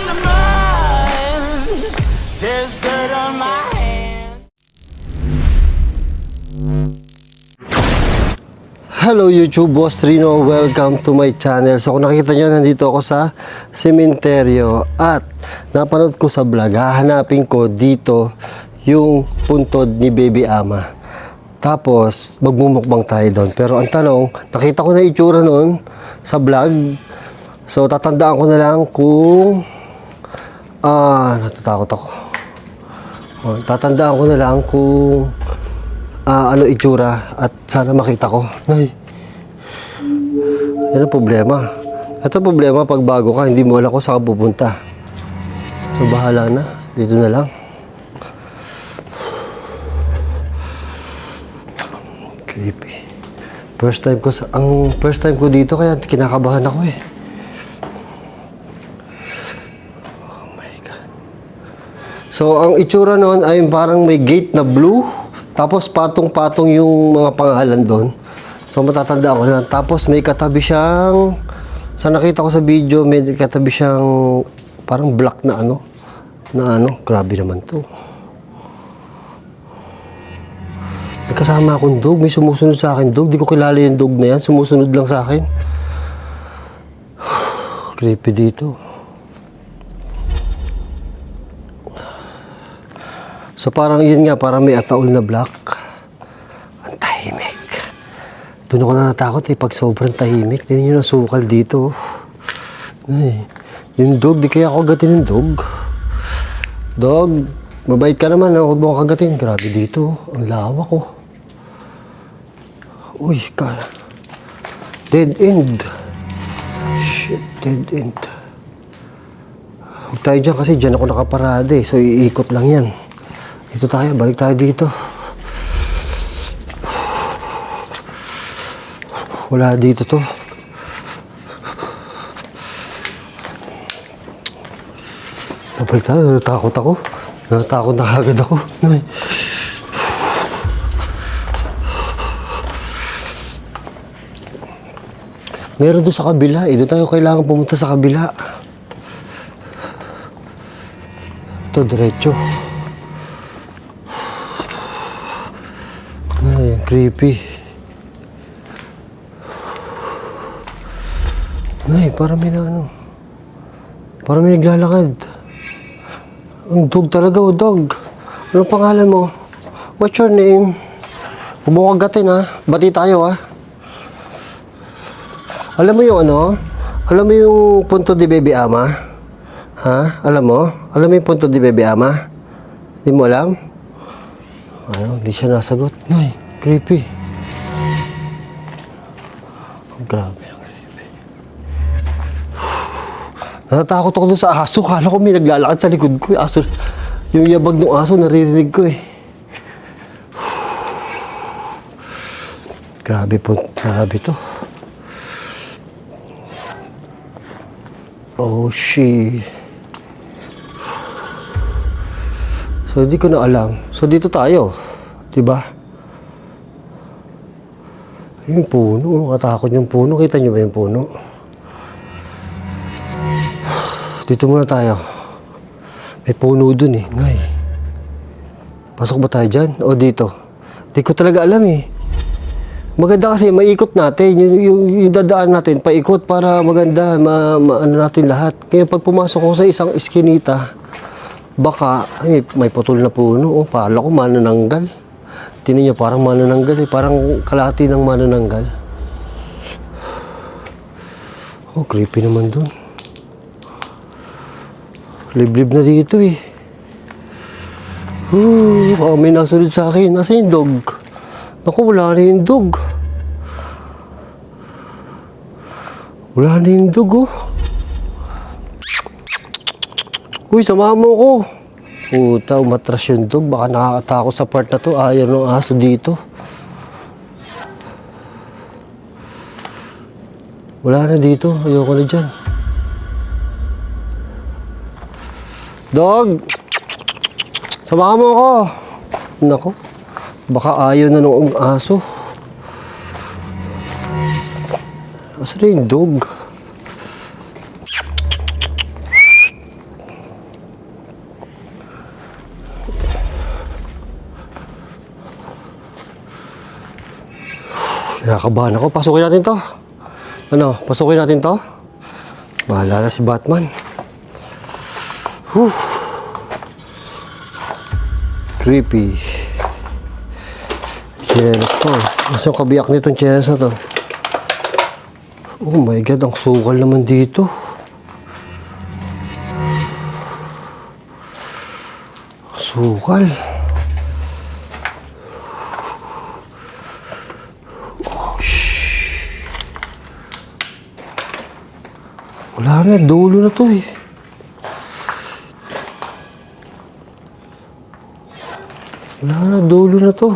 in the mud. There's dirt on my hands. Hello YouTube, Boss Trino. Welcome to my channel. So kung nakikita nyo, nandito ako sa sementeryo at napanood ko sa vlog, hahanapin ko dito yung puntod ni Baby Ama. Tapos magmumukbang tayo doon. Pero ang tanong, nakita ko na itsura noon sa vlog. So tatandaan ko na lang kung natatakot ako. Tatandaan ko na lang kung ano itsura at sana makita ko. Ay, yan ang problema. Ito problema pag bago ka, hindi mo alam kung saan ka pupunta. So bahala na, dito na lang. Creepy. First time ko dito kaya kinakabahan ako eh. Oh my God. So ang itsura noon ay parang may gate na blue. Tapos patong-patong yung mga pangalan doon. So matatandaan ko na. Tapos may katabi siyang, sa nakita ko sa video, may katabi siyang parang black na ano. Grabe naman to. May kasama akong dog. May sumusunod sa akin dog. Di ko kilala yung dog na yan. Sumusunod lang sa akin. Creepy dito. So parang yun nga, parang may ataol na black. Ang tahimik. Doon ako natatakot eh, pag sobrang tahimik. Tingnan nyo na sukal dito. Ay, yung dog, di kaya ako agatin yung dog. Dog, mabait ka naman, huwag mo ako agatin. Grabe dito, ang lawak ko. Uy, dead end. Shit, dead end. Huwag tayo dyan kasi dyan ako nakaparada eh. So iikot lang yan. Ito tayo, balik tayo dito. Wala dito to. Balik tayo, natakot ako. Natakot na agad ako. Ay. Meron doon sa kabila. Doon tayo kailangan pumunta sa kabila. Ito, diretso. Ay, creepy. Ay, parang may na ano. Parang may naglalakad. Ang dog talaga, dog. Ano pangalan mo? What's your name? Huwag mo kagatin ha. Bati tayo ha. Alam mo yung ano? Alam mo yung punto di Baby Ama? Ha? Alam mo? Alam mo yung punto di Baby Ama? Di mo alam? Ano? Hindi siya nasagot. Ay, creepy. Oh, grabe ang creepy. Natatakot ako dun sa aso. Kala ko may naglalakad sa likod ko. Aso, yung yabag ng aso, naririnig ko eh. Grabe po. Grabe to. Oh, shit. So, hindi ko na alam. So, dito tayo. Diba? Yung puno. Katakot yung puno. Kita nyo ba yung puno? Dito muna tayo. May puno dun eh. Ngay. Pasok ba tayo dyan? O dito? Hindi ko talaga alam eh. Maganda kasi maikot natin. Yung dadaan natin, paikot para maganda. Ano natin lahat. Kaya pag pumasok ko sa isang iskinita, baka, ay, may putol na puno. Pala ko manananggal. Tingnan nyo, parang manananggal eh. Parang kalahati ng manananggal. Oh, creepy naman dun. Liblib na dito eh. May nasunod sa akin. Nasa yung dog? Naku, wala na yung dog. Wala na yung dog oh. Uy, samahan mo ko. Puta, umatras yung dog. Baka nakakatakot sa part na to. Ayaw ng aso dito. Wala na dito. Ayoko na dyan. Dog! Samahan mo ako. Naku. Baka ayaw na ng aso. Asan na yung dog? Kinakabahan ako. Pasukin natin to. Ano? Pasukin natin to. Bahala na si Batman. Whew. Creepy. Chinelas to. Mas yung kabiyak nitong chinelas na to. Oh my God, ang sukal naman dito. Sukal. Oh, shh. Wala na, dulo na to eh. Wala na, dulo na to.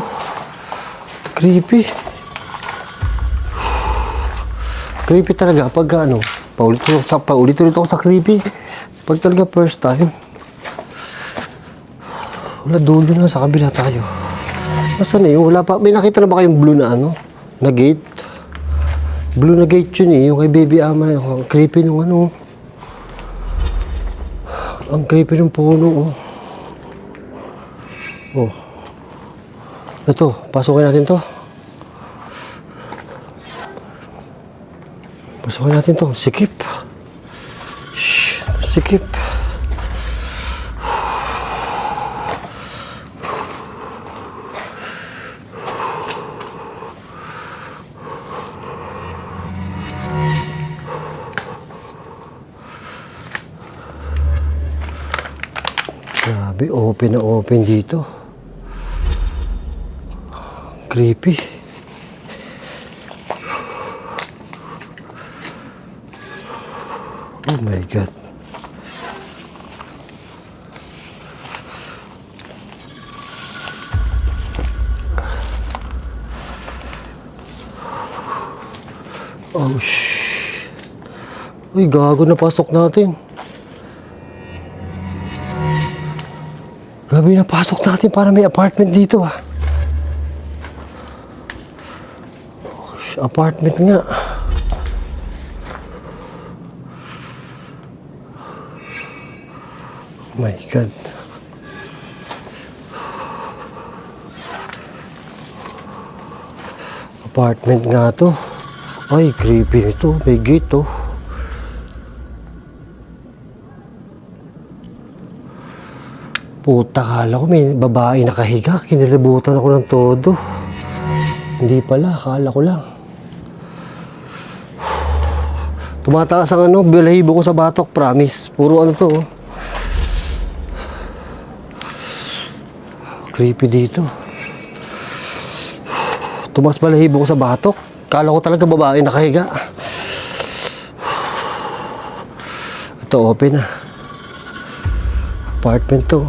Creepy. Creepy talaga pag ano, paulit-ulit ako sa creepy. Pag talaga first time. Wala, dulo na, sa kabila tayo. Nasaan na yun? Wala pa. May nakita na ba kayong blue na ano? Na gate? Blue na gate yun eh. Yung kay Baby Ama. Ang creepy nung ano. Ang creepy ng puno oh. Oh. Ito, pasukin natin to. Pasukin natin to. Sikip. Shhh. Sikip. Grabe, open na open dito. Creepy. Oh my God. Oh shit. Uy, gago na pasok natin. Gabi na pasok natin para may apartment dito ah. Apartment nga. Oh my God. Apartment nga to. Ay, creepy ito. May gate to. Puta, kala ko may babae nakahiga. Kinilibutan ako ng todo. Hindi pala, kala ko lang. Tumataas ang ano, balahibo ko sa batok, promise. Puro ano to. Oh. Creepy dito. Tumas balahibo ko sa batok. Kala ko talaga babae nakahiga. Ito, open na. Apartment to.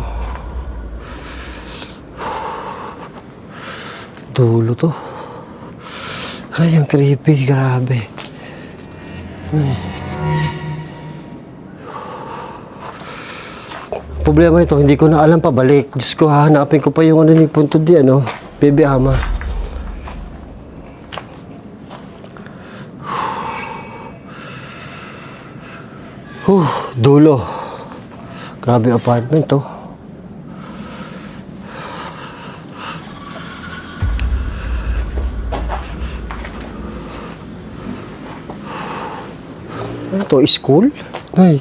Dulo to. Ay, ang creepy. Grabe. Problema ito, hindi ko na alam pabalik. Diyos ko, hahanapin ko pa yung ano ni Punto di, ano, Baby Ama. Dulo. Grabe apartment to. Ano to, school? Ay.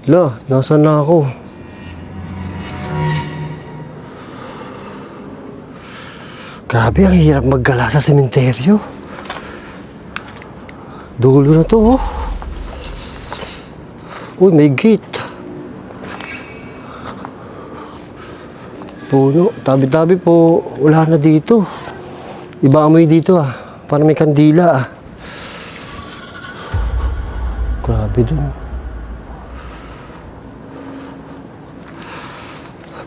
La, nasaan na ako? Grabe, ang hirap maggala sa sementeryo. Dulo na to, oh. Uy, may gate. Puno. Tabi-tabi po. Wala na dito. Iba amoy dito, ah. Parang may kandila, ah. Grabe dun.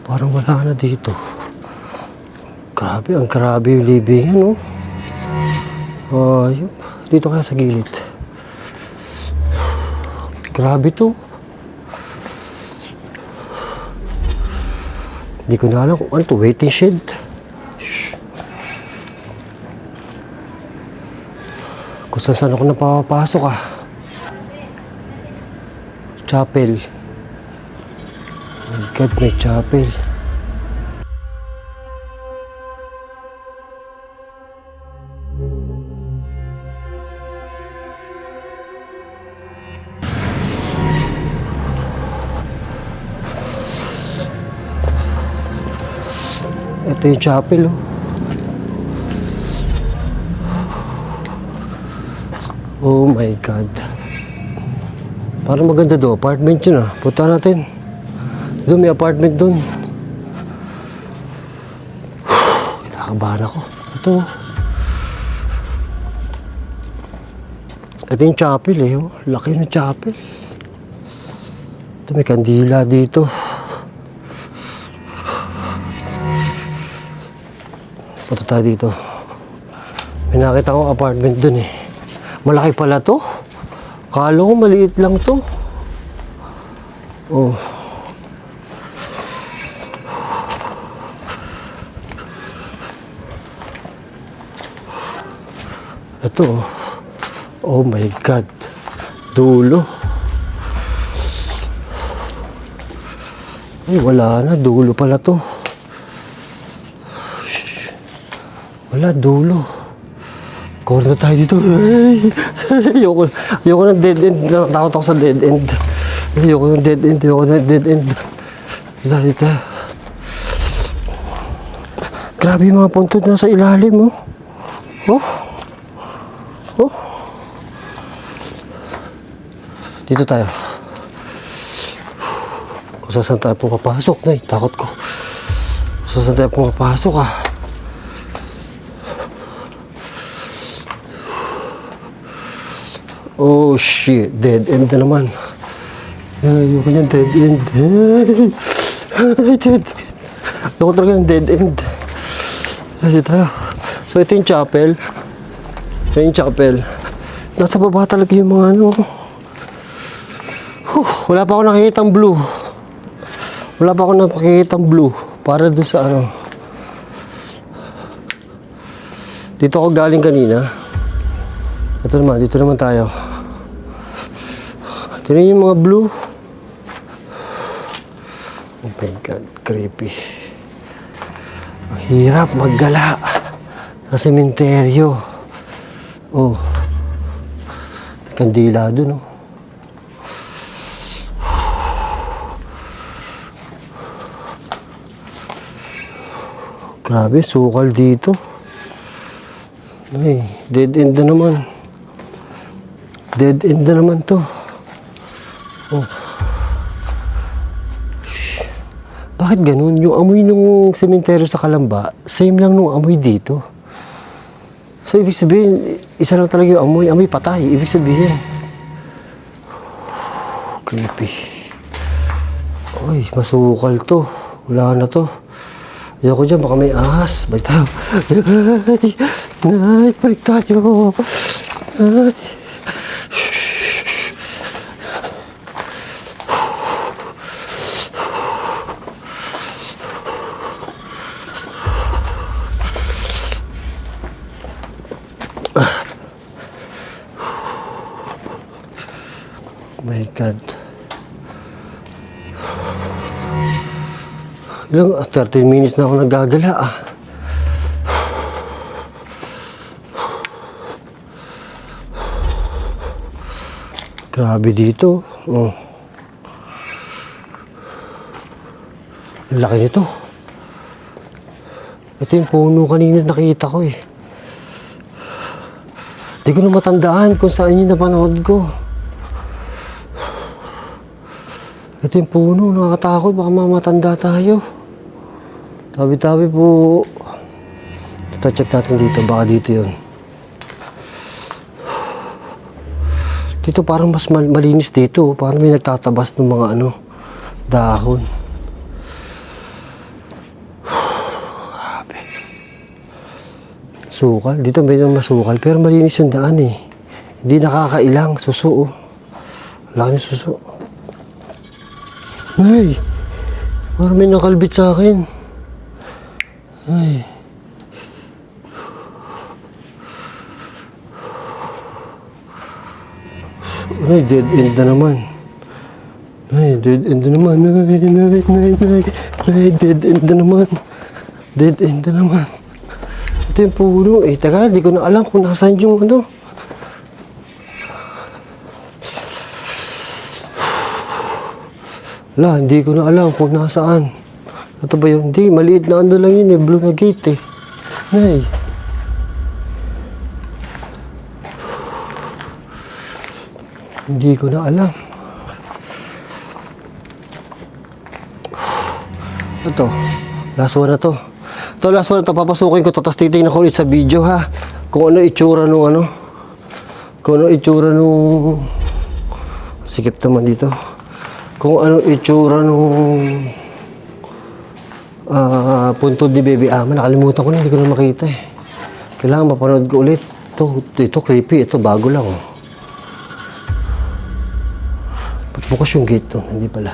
Parang wala na dito. Grabe, ang grabe yung living, ano? Ayun. Dito kaya sa gilid. Grabe to. Hindi ko na alam kung ano to. Waiting shed. Shhh. Kung saan ako napapasok ah. Chapel. Oh my God, may chapel. Ito yung chapel, oh. Oh my God. Parang maganda doon. Apartment yun, ah. Punta natin. Doon, may apartment doon. Kinakabahan ako. Ito. Ito yung chapel, eh. Oh. Laki ng chapel. Ito, may kandila dito. Punta tayo dito. May nakita akong apartment dun, eh. Malaki pala to. Kala ko maliit lang to. Oh. Ito. Oh my God. Dulo. Ay, wala na. Dulo pala to. Wala, dulo. Corner tayo dito. Ay, ayoko ng dead end. Natakot ako sa dead end. Ayoko ng dead end. Dito. Grabe yung mga puntod na sa ilalim, oh. Oh. Oh. Dito tayo. Kung saan tayo pumapasok, Nay. Takot ko. Kung saan tayo pumapasok, ah. Oh shit, dead end na naman. Ayoko niyang dead end. Ay, dead end. Ayoko talaga ng dead end. Dito tayo. So ito yung chapel. Ito yung chapel. Nasa baba talaga yung mga ano. Wala pa ako nakikitang blue. Wala pa ako nakikitang blue. Para doon sa ano. Dito ako galing kanina. Ito naman, dito naman tayo. Ito yung mga blue. Oh my God, creepy. Ang hirap maggala sa sementeryo. Oh. May kandila dun, oh. Grabe, sukal dito. Ay, dead end na naman. Dead end na naman to. Oh. Bakit ganun? Yung amoy ng sementeryo sa Kalamba, same lang nung amoy dito. So, ibig sabihin, isa lang talaga yung amoy. Amoy patay. Ibig sabihin. Creepy. Uy, masukal to. Wala na to. Ayoko dyan, baka may ahas. Balik tayo. Nay, balik tayo. Nay. My God. Ilang 13 minutes na ako nagagala, ah. Grabe dito. Oh. Ang laki nito. Ito yung puno kanina nakita ko, eh. Hindi ko na matandaan kung saan yung napanood ko. Ito yung puno, nakakatakot, baka mamatanda tayo. Tabi-tabi po. Ito, check natin dito, baka dito yun. Dito parang mas malinis dito, parang may nagtatabas ng mga ano, dahon. Grabe. Sukal, dito medyo masukal, pero malinis yung daan, eh. Hindi nakakailang, suso, oh. Wala ka suso. Ay, parang may nakalbit sa akin. Ay. Ay, dead end na naman. Ay, dead end na naman. Ay, dead end na naman. Dead end na naman. Ito yung puno. Eh, tagal, di ko na alam kung nasaan yung ano. Wala, hindi ko na alam kung nasaan. Ito ba yun? Hindi, maliit na ano lang yun eh. Blue na gate eh. Nay. Hindi ko na alam. Ito. Last one na to. Ito, last one na to. Papasukin ko to. Tapos titignan ko ulit sa video ha. Kung ano itsura nung ano. Kung ano itsura nung... Sikip naman dito. Kung ano itsura nung... puntod ni Baby Ama. Nakalimutan ko na. Hindi ko na makita eh. Kailangan mapanood ko ulit. Ito creepy. Ito bago lang oh. Ba't bukas yung gate to? Hindi pala.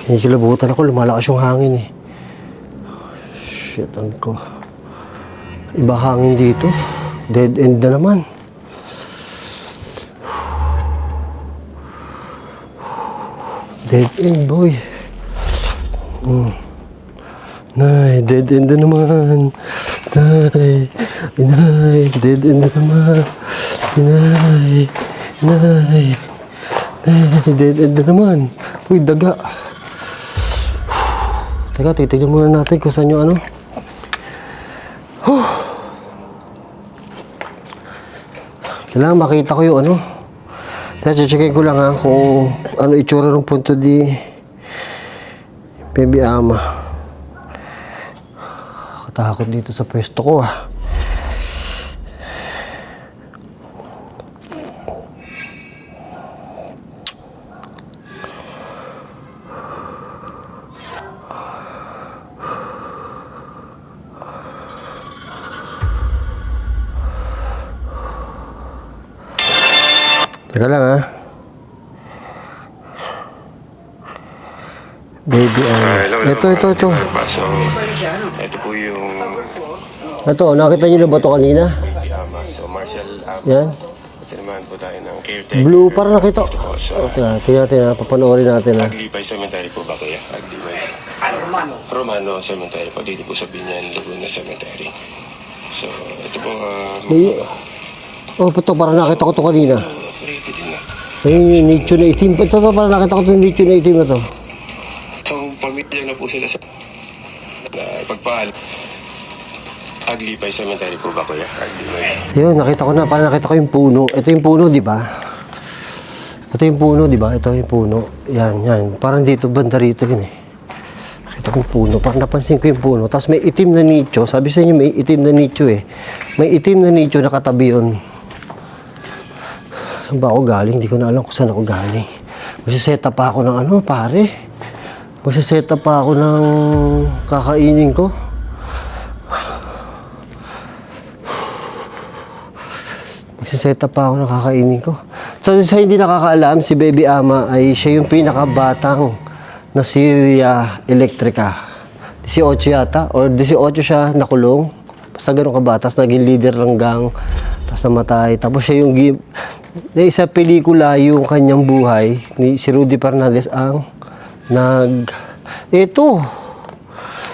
Hindi kilabutan ako. Lumalakas yung hangin eh. Shit, ang ko. Iba hangin dito. Dead end na naman. Dead end, boy. Nay, dead end na naman. Nay, dead end na naman. Nay, dead end na naman. Uy, daga. Teka, titignan muna natin kung saan yung ano. Kailangan makita ko yung ano. Kaya checkin ko lang ha kung ano itsura ng punto di Baby Ama. Katakot dito sa pwesto ko ah. Teka lang ha. Baby Ama. Ito. So, ito po yung Ito, nakita nyo na ba ito kanina? Baby Ama. So, Marshall Ama. Yan. At naman po tayo ng caretaker. Blue, parang nakita. So, Tingnan natin ha. Papanoorin natin ha. Aglipay Cemetery po ba kaya? Aglipay. Romano Cemetery po. Dito po sa Binyan, Laguna Cemetery. So, ito po Oh, ito, parang nakita ko ito kanina. creepy din na. Ayun yung nicho na itim. Ito, parang nakita ko ito yung nicho na itim na ito. So, pamilya na po sila sa pagpahal. Aglipay Cemetery po ba kuya? Aglipay. Ayun, nakita ko na. Parang nakita ko yung puno. Ito yung puno, di ba? Ito yung puno, di ba? Ito yung puno. Yan. Parang dito, banda rito yun eh. Nakita ko yung puno. Parang napansin ko yung puno. Tapos may itim na nicho. Sabi sa inyo, may itim na nicho eh. May itim na nicho na katabi yun. Saan ba ako galing? Hindi ko na alam kung saan ako galing. Magsiseta pa ako ng ano, pare. Magsiseta pa ako ng kakainin ko. Magsiseta pa ako ng kakainin ko. So, sa hindi nakakaalam, si Baby Ama ay siya yung pinakabatang na Syria Electrica. 18 yata, or 18 siya nakulong. Basta ganun kabatas, naging leader ng gang, tapos namatay. Tapos siya yung sa pelikula yung kanyang buhay ni si Rudy Fernandez ang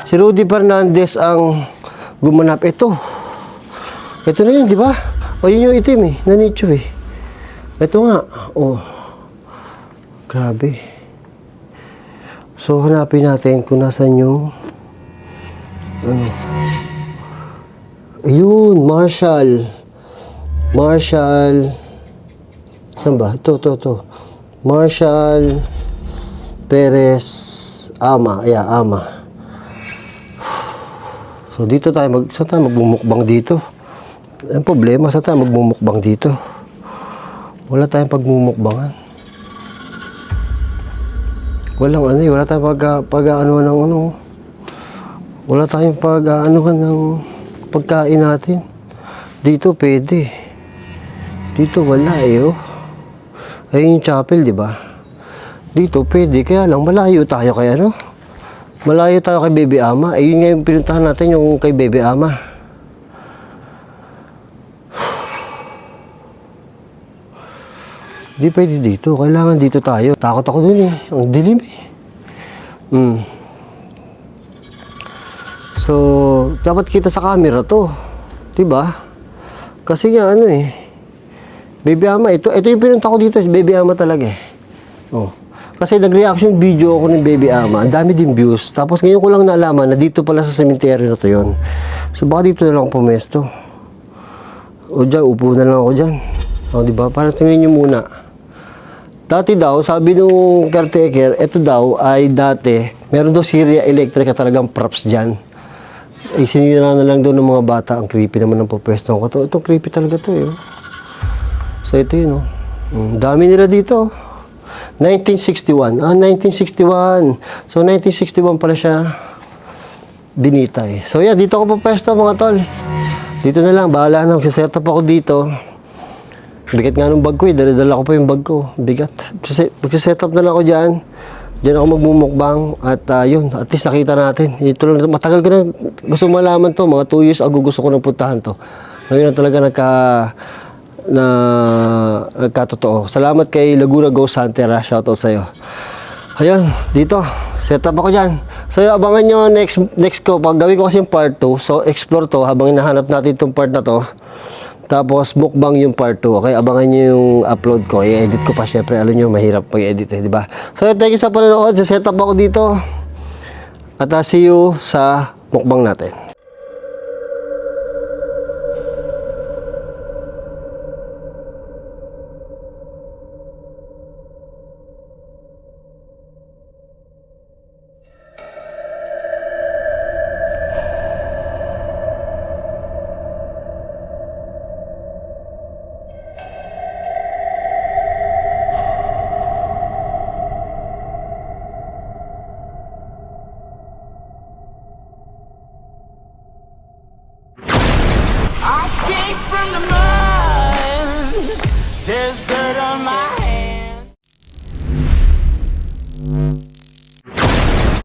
si Rudy Fernandez ang gumanap. Ito na yun, di ba? O yun yung itim eh, na nicho eh. Ito nga, oh, grabe. So hanapin natin kung nasan yung ano. Ayun, Marshall. Saan ba? Ito. Marshall Perez Ama. Yeah, Ama. So, dito tayo saan tayo magmumukbang dito? Ang problema, saan tayo magmumukbang dito? Wala tayong pagmumukbangan. Wala tayong pag-aanohan ng ano. Wala tayong pag-aanohan ng pagkain natin. Dito pwede. Dito wala eh oh. Ayun yung chapel, di ba? Dito pwede, kaya lang malayo tayo kay ano? Malayo tayo kay Baby Ama. Ayun nga yung pinuntahan natin, yung kay Baby Ama. Di pwede dito. Kailangan dito tayo. Takot ako dun eh. Ang dilim eh. So, dapat kita sa camera to. Diba? Kasi nga ano eh. Baby Ama, ito yung pinunta ko dito. Baby Ama talaga eh. Oh. Kasi nag-reaction video ako ng Baby Ama. Ang dami din views. Tapos ngayon ko lang naalaman na dito pala sa cemetery na to yun. So baka dito na lang ako pumesto. O dyan, upo na lang ako dyan. O diba? Parang tingnan nyo muna. Dati daw, sabi nung caretaker, ito daw ay dati, meron daw Syria Electric at talagang props dyan. Ay sinira na lang daw ng mga bata. Ang creepy naman ng pupwesto ko to. Ito creepy talaga to eh. So ito yun oh. Dami nila dito. 1961. 1961. So 1961 pala siya binitay. So yeah, dito ako pupwesto mga tol. Dito na lang, bahala na. Magsiset up ako dito. Bigat nga nung bag ko eh. Dala ko pa yung bag ko. Bigat. Magsiset up na lang ako dyan. Diyan ako magmumukbang. At yun, at least nakita natin. Ito lang, matagal ko na gusto malaman to. Mga 2 years ago gusto ko nang puntahan to. Ngayon na talaga nagkatotoo. Salamat kay Laguna Ghost Hunter. Shoutout sa'yo. Ayun, dito. Set up ako dyan. So, abangan nyo next ko. Pag gawin ko kasi yung part 2. So, explore to habang hinahanap natin itong part na to. Tapos, mukbang yung part 2. Okay, abangan nyo yung upload ko. I-edit ko pa. Syempre, alam nyo, mahirap pag-edit eh, diba? So, thank you sa panonood. Set up ako dito. At see you sa mukbang natin. I came from the mud. There's dirt on my